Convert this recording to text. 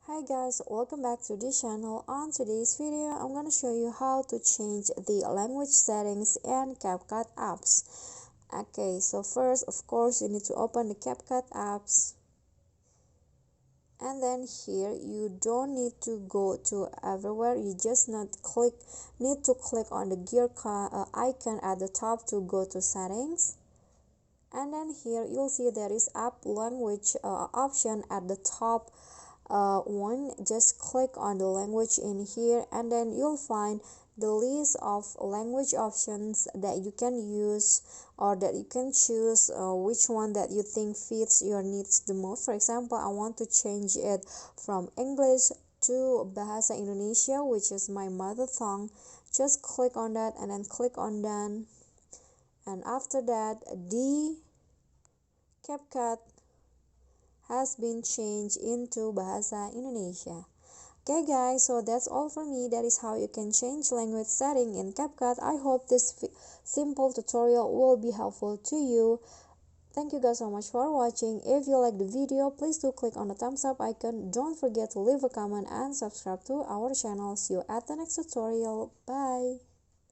Hi guys, welcome back to this channel. On today's video, I'm gonna show you how to change the language settings in CapCut apps. Okay, so first, of course, you need to open the CapCut apps. And then here, you don't need to go to everywhere. You just need to click on the gear icon at the top to go to settings. And then here, you'll see there is app language option at the top. One, just click on the language in here, and then you'll find the list of language options that you can use or that you can choose which one that you think fits your needs the most. For example, I want to change it from English to Bahasa Indonesia, which is my mother tongue. Just click on that and then click on done, and after that the CapCut has been changed into Bahasa Indonesia. Okay guys, so that's all for me. That is how you can change language setting in CapCut. I hope this simple tutorial will be helpful to you. Thank you guys so much for watching. If you like the video, please do click on the thumbs up icon. Don't forget to leave a comment and subscribe to our channel. See you at the next tutorial. Bye.